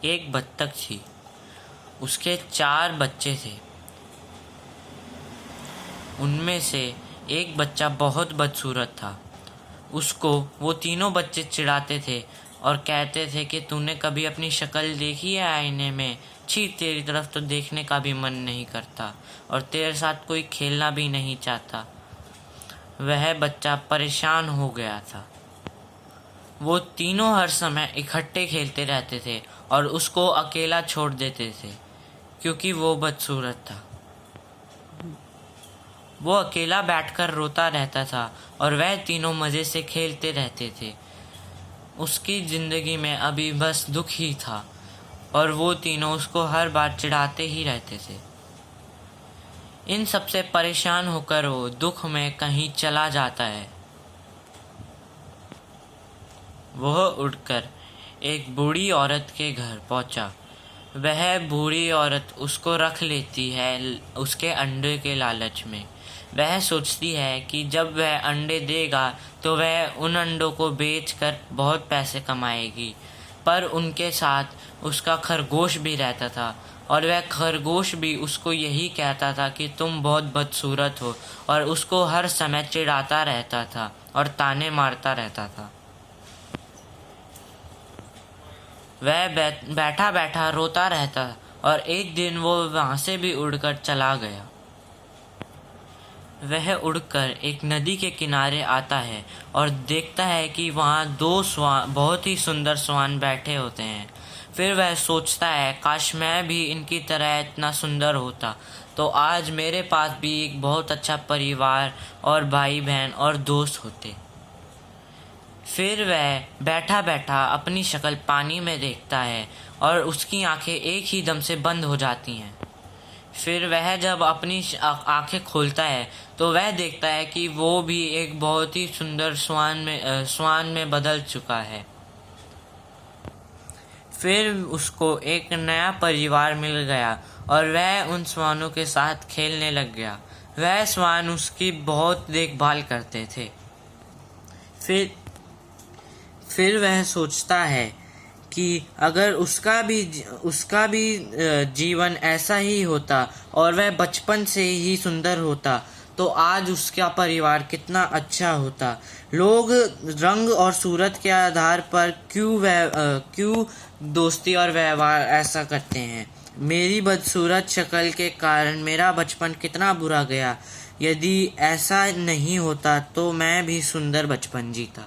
एक बत्तख थी। उसके 4 बच्चे थे। उनमें से एक बच्चा बहुत बदसूरत था। उसको वो तीनों बच्चे चिढ़ाते थे और कहते थे कि तूने कभी अपनी शक्ल देखी है आईने में? छी, तेरी तरफ तो देखने का भी मन नहीं करता और तेरे साथ कोई खेलना भी नहीं चाहता। वह बच्चा परेशान हो गया था। वो तीनों हर समय इकट्ठे खेलते रहते थे और उसको अकेला छोड़ देते थे क्योंकि वो बदसूरत था। वो अकेला बैठकर रोता रहता था और वह तीनों मज़े से खेलते रहते थे। उसकी ज़िंदगी में अभी बस दुख ही था और वो तीनों उसको हर बार चिढ़ाते ही रहते थे। इन सब से परेशान होकर वो दुख में कहीं चला जाता है। वह उड़कर एक बूढ़ी औरत के घर पहुंचा। वह बूढ़ी औरत उसको रख लेती है उसके अंडे के लालच में। वह सोचती है कि जब वह अंडे देगा तो वह उन अंडों को बेचकर बहुत पैसे कमाएगी। पर उनके साथ उसका खरगोश भी रहता था और वह खरगोश भी उसको यही कहता था कि तुम बहुत बदसूरत हो और उसको हर समय चिढ़ाता रहता था और ताने मारता रहता था। वह बैठा बैठा रोता रहता और एक दिन वो वहाँ से भी उड़कर चला गया। वह उड़कर एक नदी के किनारे आता है और देखता है कि वहाँ 2 स्वान, बहुत ही सुंदर स्वान बैठे होते हैं। फिर वह सोचता है काश मैं भी इनकी तरह इतना सुंदर होता तो आज मेरे पास भी एक बहुत अच्छा परिवार और भाई बहन और दोस्त होते। फिर वह बैठा बैठा अपनी शक्ल पानी में देखता है और उसकी आंखें एक ही दम से बंद हो जाती हैं। फिर वह जब अपनी आंखें खोलता है तो वह देखता है कि वो भी एक बहुत ही सुंदर स्वान में बदल चुका है। फिर उसको एक नया परिवार मिल गया और वह उन स्वानों के साथ खेलने लग गया। वह स्वान उसकी बहुत देखभाल करते थे। फिर वह सोचता है कि अगर उसका भी जीवन ऐसा ही होता और वह बचपन से ही सुंदर होता तो आज उसका परिवार कितना अच्छा होता। लोग रंग और सूरत के आधार पर क्यों दोस्ती और व्यवहार ऐसा करते हैं? मेरी बदसूरत शक्ल के कारण मेरा बचपन कितना बुरा गया। यदि ऐसा नहीं होता तो मैं भी सुंदर बचपन जीता।